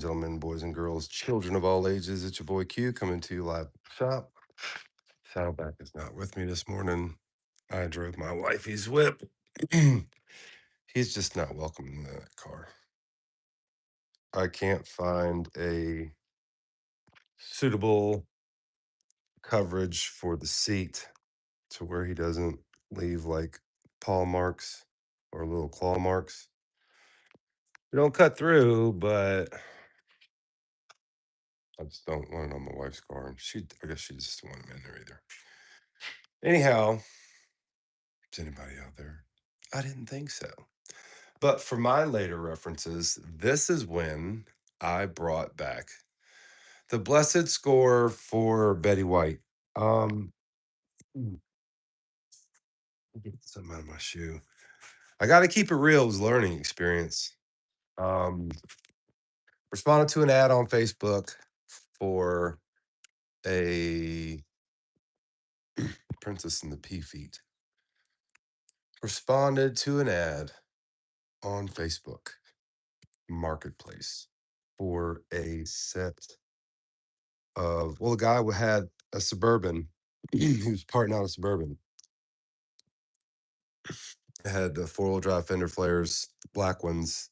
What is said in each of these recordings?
Gentlemen, boys and girls, children of all ages, it's your boy Q coming to you live from the shop. Saddleback is not with me this morning. I drove my wifey's whip. He's just not welcome in that car. I can't find a suitable coverage for the seat to where he doesn't leave like paw marks or little claw marks. We don't cut through, but I just don't want it on my wife's car. And I guess she just don't want him in there either. Anyhow, is anybody out there? I didn't think so. But for my later references, this is when I brought back the blessed score for Betty White. Um, get something out of my shoe. I got to keep it real. It was a learning experience. Um, Responded to an ad on Facebook for a Princess and the Pea Feet. Responded to an ad on Facebook Marketplace for a set the guy had a Suburban. He was parting out a Suburban. It had the four-wheel drive fender flares, black ones.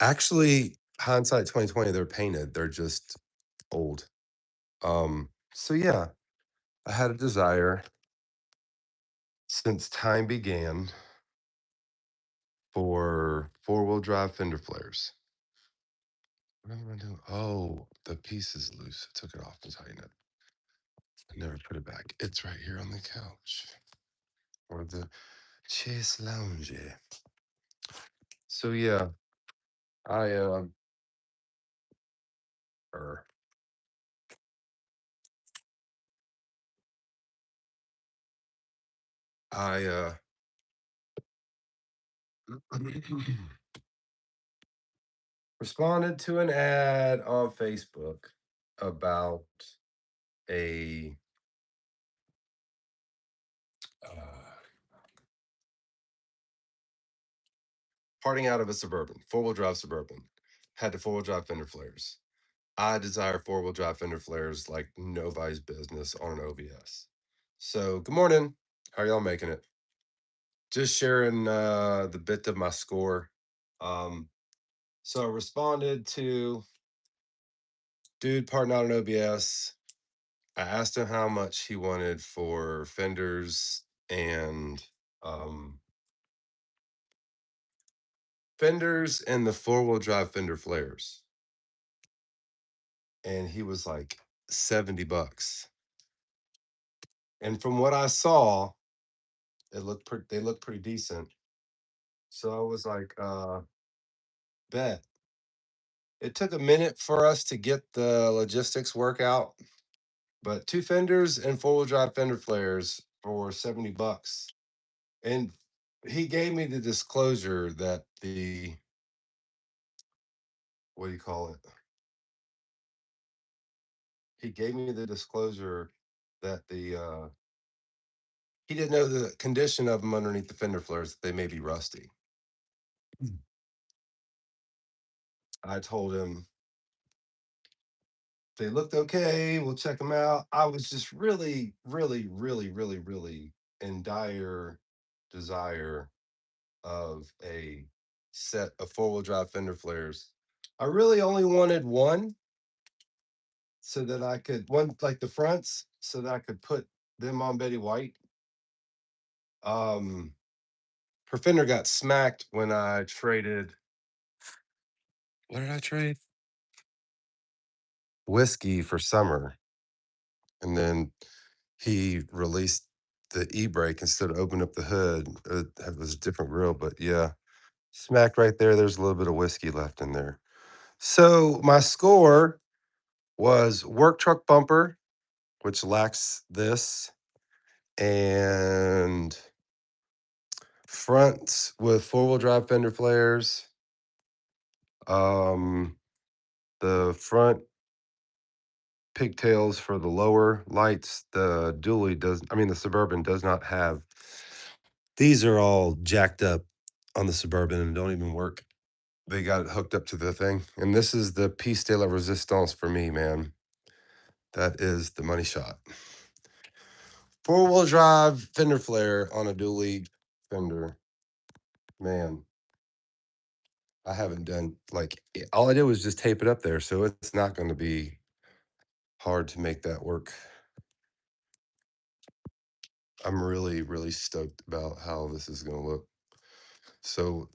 Actually, hindsight 2020, they're painted. They're just old. So yeah, I had a desire since time began for four-wheel drive fender flares. What am I doing? Oh, the piece is loose. I took it off to tighten it. I never put it back. It's right here on the couch or the chaise lounge. So yeah, I er, I responded to an ad on Facebook about a uh, parting out of a Suburban, four-wheel drive Suburban. Had the four-wheel drive fender flares. I desire four-wheel drive fender flares like nobody's business on an OBS. So good morning. How are y'all making it? Just sharing the bit of my score. So I responded to dude parting out an OBS. I asked him how much he wanted for fenders and the four-wheel drive fender flares. And he was like $70. And from what I saw, they looked pretty decent. So I was like, bet. It took a minute for us to get the logistics work out, but two fenders and four-wheel drive fender flares for $70. And he gave me the disclosure that what do you call it? He gave me the disclosure that he didn't know the condition of them underneath the fender flares, that they may be rusty. I told him they looked okay. We'll check them out. I was just really, really, really, really, really in dire desire of a set of four-wheel drive fender flares. I really only wanted one so that I could one like the fronts so that I could put them on Betty White. Um Her fender got smacked when I traded. What did I trade? Whiskey for summer. And then he released the e-brake instead of opening up the hood. It was a different grill, but yeah, smacked right there. There's a little bit of whiskey left in there. So my score was work truck bumper, which lacks this, and fronts with four-wheel drive fender flares. The front pigtails for the lower lights. The Suburban does not have. These are all jacked up on the Suburban and don't even work. they got it hooked up to the thing. And this is the piece de la resistance for me, man. That is the money shot. Four-wheel drive fender flare on a dually fender. Man, I haven't done like all I did was just tape it up there, so it's not going to be hard to make that work. I'm really, really stoked about how this is going to look. So,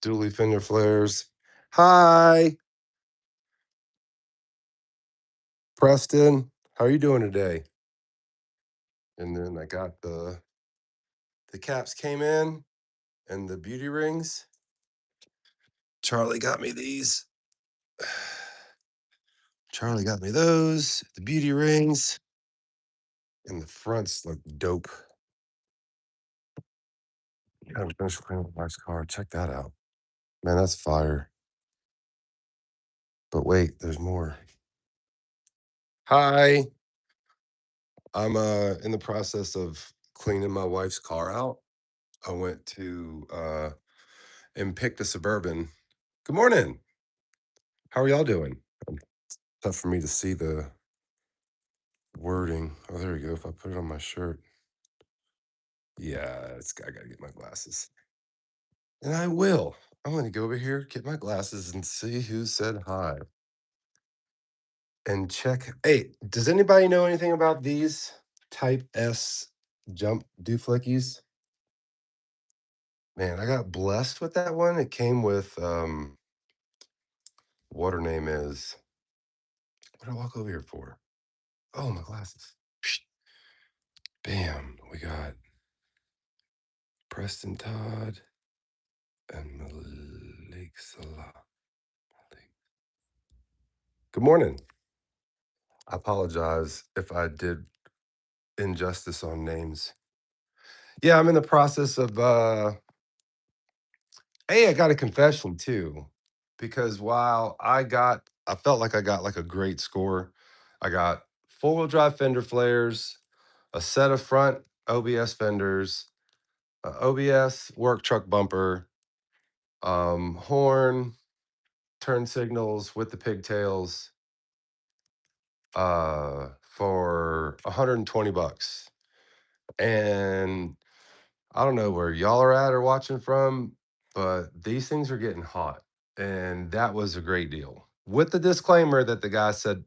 dually fender flares. Hi, Preston. How are you doing today? And then I got the caps came in and the beauty rings. Charlie got me these. Charlie got me those, the beauty rings, and the fronts look dope. Gotta finish cleaning up Mark's car. Check that out. Man, that's fire. But wait, there's more. Hi. I'm in the process of cleaning my wife's car out. I went to and picked a suburban. Good morning. How are y'all doing? Tough for me to see the wording. Oh, there we go. If I put it on my shirt. Yeah, I gotta get my glasses. And I will. I'm gonna go over here, get my glasses, and see who said hi. And check. Hey, does anybody know anything about these Type S jump dooflickies? Man, I got blessed with that one. It came with what her name is. What did I walk over here for? Oh, my glasses. Psh, bam. We got Preston Todd and Malik Salah. Good morning. I apologize if I did injustice on names. Yeah, I'm in the process of hey, I got a confession too. Because while I felt like I got like a great score. I got four-wheel drive fender flares, a set of front OBS fenders, OBS work truck bumper, horn, turn signals with the pigtails, for 120 bucks. And I don't know where y'all are at or watching from, but these things are getting hot. And that was a great deal. With the disclaimer that the guy said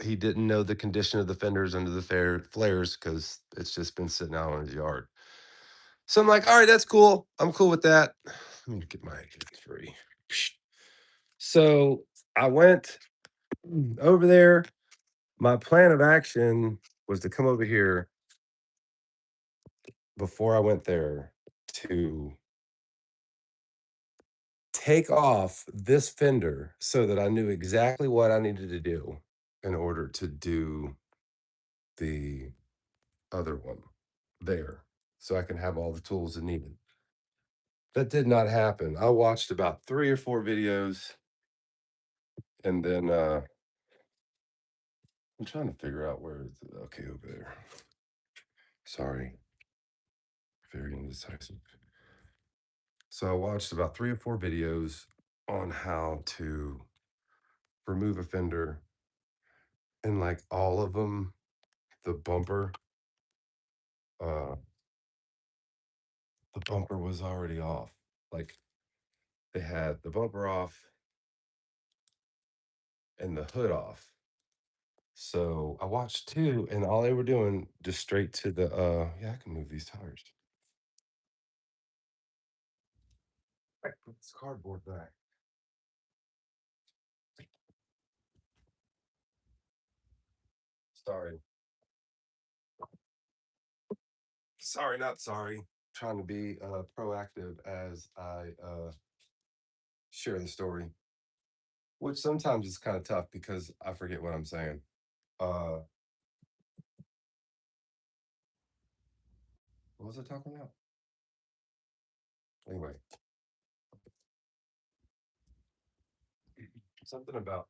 he didn't know the condition of the fenders under the flares because it's just been sitting out on his yard. So I'm like, all right, that's cool. I'm cool with that. Let me get my free. So I went over there. My plan of action was to come over here before I went there to take off this fender so that I knew exactly what I needed to do in order to do the other one there so I can have all the tools I needed. That did not happen. I watched about 3 or 4 videos and then I'm trying to figure out where okay, over there. Sorry. Very indecisive. So I watched about 3 or 4 videos on how to remove a fender and like all of them the uh bumper was already off. Like they had the bumper off and the hood off. So I watched 2 and all they were doing just straight to the yeah, I can move these tires. Right, put this cardboard back. Sorry. Sorry, not sorry. Trying to be proactive as I share the story, which sometimes is kind of tough because I forget what I'm saying. Uh what was I talking about? Anyway, something about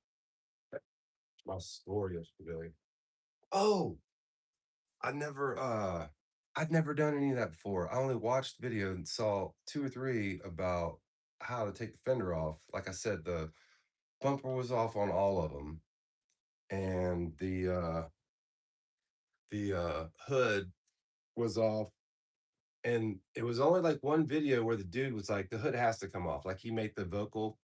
my story yesterday. Oh, I never I'd never done any of that before. I only watched video and saw 2 or 3 about how to take the fender off. Like I said, the bumper was off on all of them, and the hood was off. And it was only like one video where the dude was like, the hood has to come off. Like he made the vocal.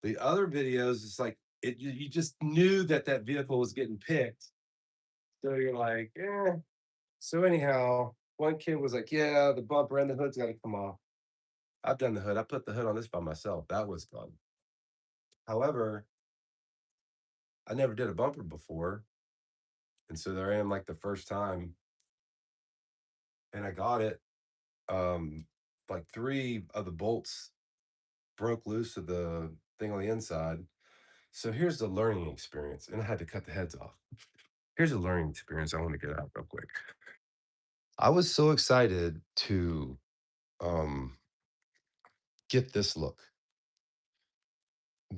The other videos, it's like you just knew that that vehicle was getting picked. So you're like, eh. So anyhow, one kid was like, yeah, the bumper and the hood's got to come off. I've done the hood. I put the hood on this by myself. That was fun. However, I never did a bumper before. And so there I am, like the first time, and I got it. Like three of the bolts broke loose of the thing on the inside. So here's the learning experience. And I had to cut the heads off. Here's a learning experience I want to get out real quick. I was so excited to um get this look.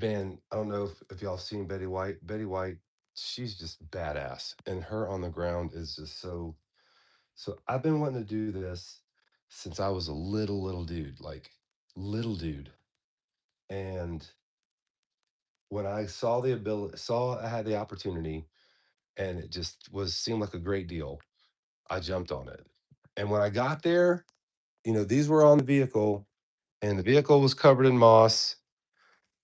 Man, I don't know if y'all seen Betty White. Betty White, she's just badass. And her on the ground is just so I've been wanting to do this since I was a little dude, like little dude. And when I saw the ability, saw I had the opportunity, and it just was seemed like a great deal, I jumped on it. And when I got there, these were on the vehicle, and the vehicle was covered in moss.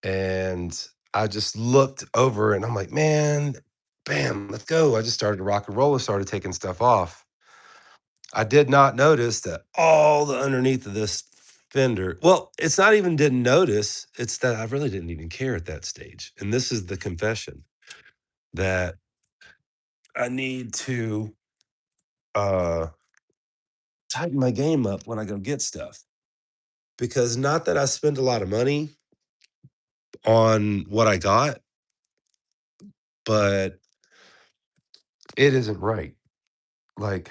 And I just looked over and I'm like, man, bam, let's go. I just started to rock and roll and started taking stuff off. I did not notice that all the underneath of this fender, well, it's not even didn't notice, it's that I really didn't even care at that stage. And this is the confession that I need to uh tighten my game up when I go get stuff. Because not that I spend a lot of money on what I got, but it isn't right. Like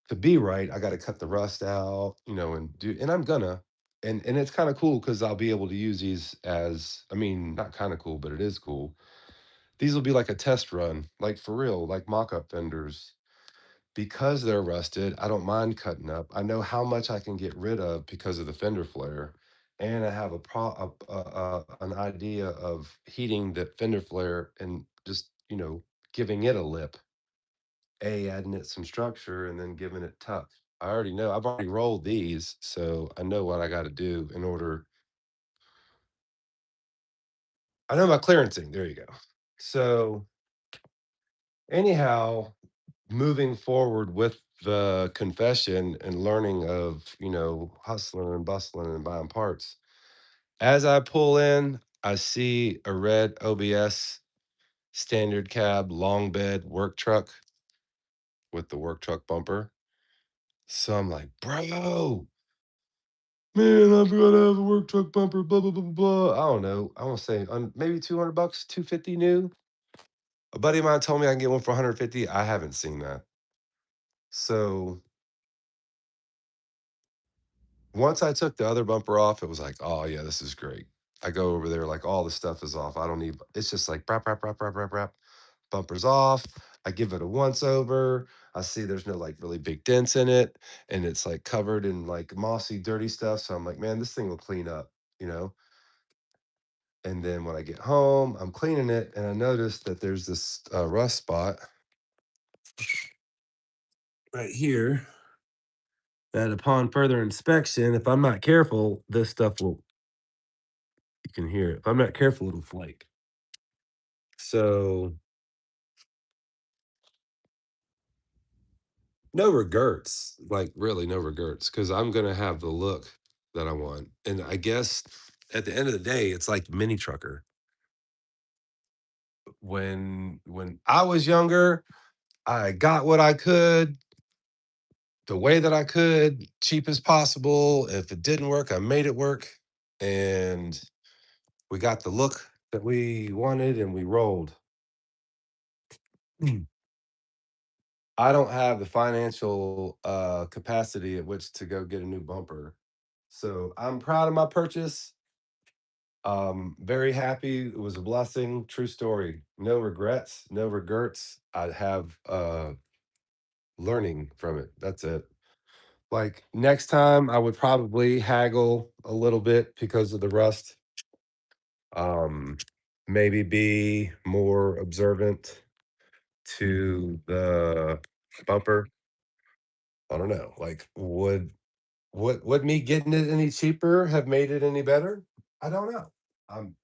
to be right, I got to cut the rust out, and I'm gonna. And it's kind of cool because I'll be able to use these as, I mean, not kind of cool, but it is cool. These will be like a test run, like for real, like mock-up fenders. Because they're rusted, I don't mind cutting up. I know how much I can get rid of because of the fender flare, and I have an idea of heating the fender flare and just giving it a lip, adding it some structure, and then giving it tuck. I already know. I've already rolled these, so I know what I got to do in order. I know my clearancing. There you go. So anyhow, moving forward with the confession and learning of, hustling and bustling and buying parts. As I pull in, I see a red OBS standard cab long bed work truck with the work truck bumper. So I'm like, bro, man, I've got to have a work truck bumper, blah, blah, blah, blah, blah. I don't know. I want to say maybe 200 bucks, 250 new. A buddy of mine told me I can get one for 150. I haven't seen that. So once I took the other bumper off, it was like, oh yeah, this is great. I go over there, like all the stuff is off. I don't need, it's just like brap, brap, brap, brap, brap, brap. Bumper's off. I give it a once over. I see there's no like really big dents in it. And it's like covered in like mossy, dirty stuff. So I'm like, man, this thing will clean up, you know? And then when I get home, I'm cleaning it and I notice that there's this rust spot right here that upon further inspection, if I'm not careful, this stuff will, you can hear it. If I'm not careful, it'll flake. So no regrets, like really no regrets, because I'm gonna have the look that I want. And I guess at the end of the day, it's like mini trucker. When I was younger, I got what I could, the way that I could, cheap as possible. If it didn't work, I made it work. And we got the look that we wanted and we rolled. I don't have the financial capacity at which to go get a new bumper. So I'm proud of my purchase. Very happy. It was a blessing. True story. No regrets, no regrets. I have learning from it. That's it. Like next time, I would probably haggle a little bit because of the rust. Um, Maybe be more observant to the bumper. I don't know. Like, would me getting it any cheaper have made it any better? I don't know.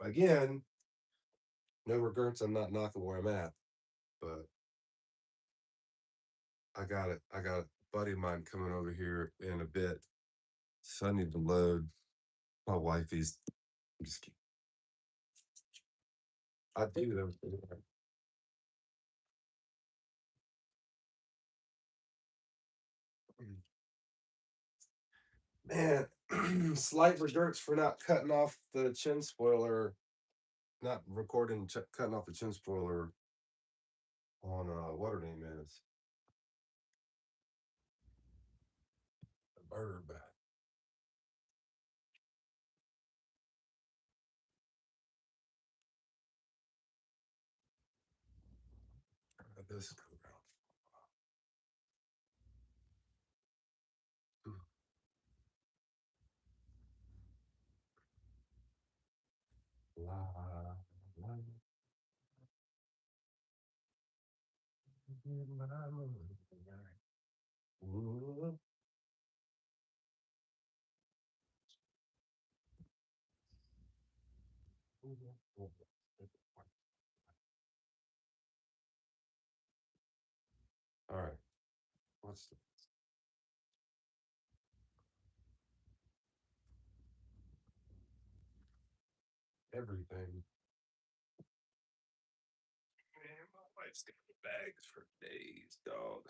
Again, no regrets. I'm not knocking where I'm at, but I got a buddy of mine coming over here in a bit, so I need to load my wifey's. I'm just kidding. I do though. Man, slight regrets for not cutting off the chin spoiler, not recording, cutting off the chin spoiler on what her name is, the bird. This go around. La, la, ooh, ooh. All right, what's everything? Man, my wife's got the bags for days, dog.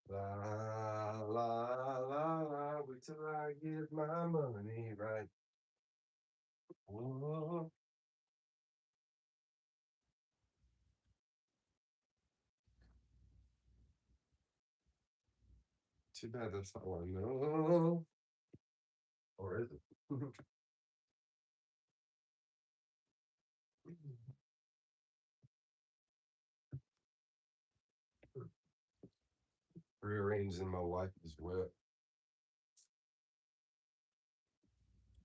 La la la la. Wait till I get my money right. Whoa. Too bad that's not what I know. Or is it? Rearranging my wife's whip.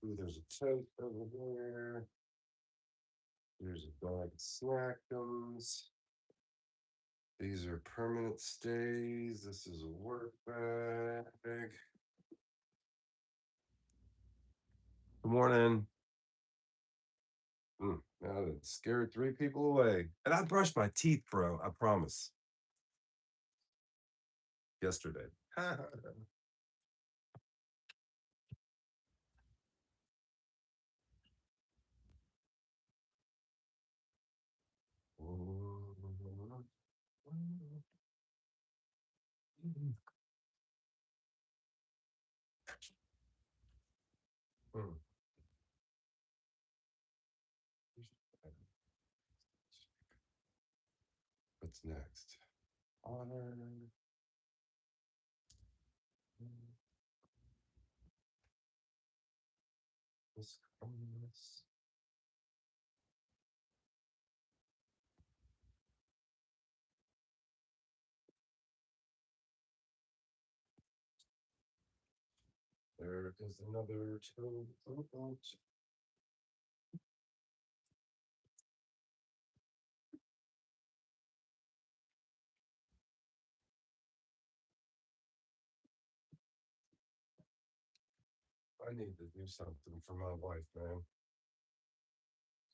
Ooh, there's a tote over there. There's a bag of snackums. These are permanent stays. This is a work bag. Good morning. Now that scared three people away. And I brushed my teeth, bro. I promise. Yesterday. What's next? Honor. This comes. There is another toad. I need to do something for my wife, man.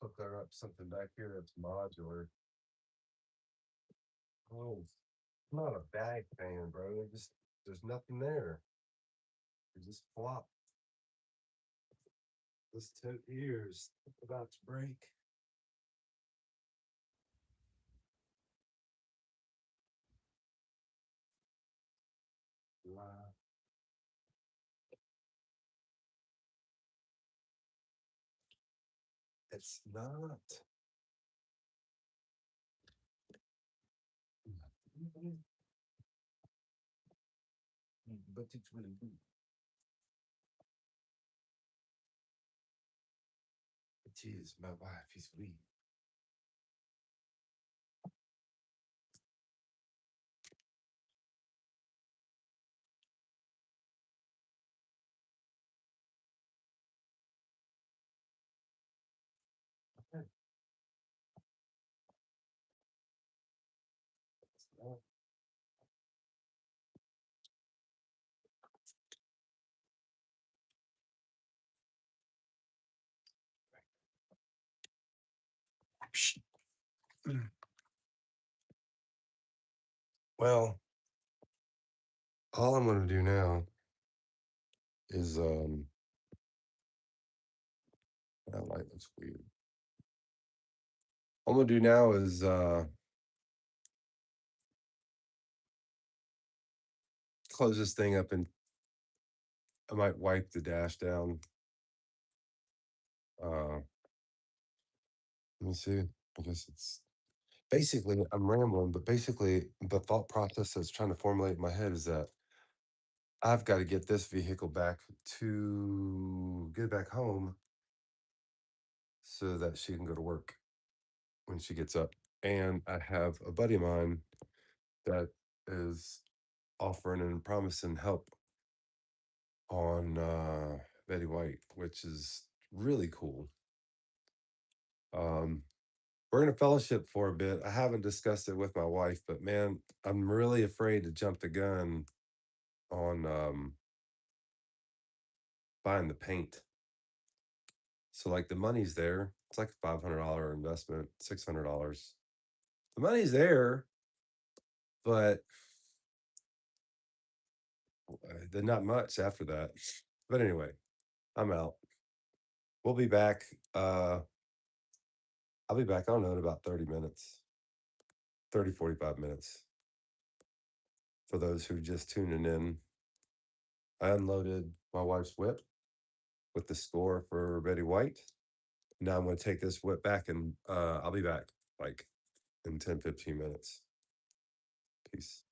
Hook her up something back here that's modular. Oh, I'm not a bag fan, bro. Just there's nothing there. You just flop. This tote ears about to break. Wow. It's not. But it's really good. It is my wife is sweet. Well, all I'm gonna do now is that light looks weird. All I'm gonna do now is close this thing up and I might wipe the dash down. Let me see. I guess it's basically I'm rambling, but basically the thought process that's trying to formulate in my head is that I've got to get this vehicle back to get it back home so that she can go to work when she gets up. And I have a buddy of mine that is offering and promising help on Betty White, which is really cool. Um, we're in a fellowship for a bit. I haven't discussed it with my wife, but man, I'm really afraid to jump the gun on buying the paint. So like the money's there. It's like a $500 investment, $600. The money's there, but then not much after that. But anyway, I'm out. We'll be back. I'll be back, I don't know, in about 30 minutes, 30, 45 minutes. For those who just tuning in, I unloaded my wife's whip with the score for Betty White. Now I'm going to take this whip back and I'll be back like in 10, 15 minutes. Peace.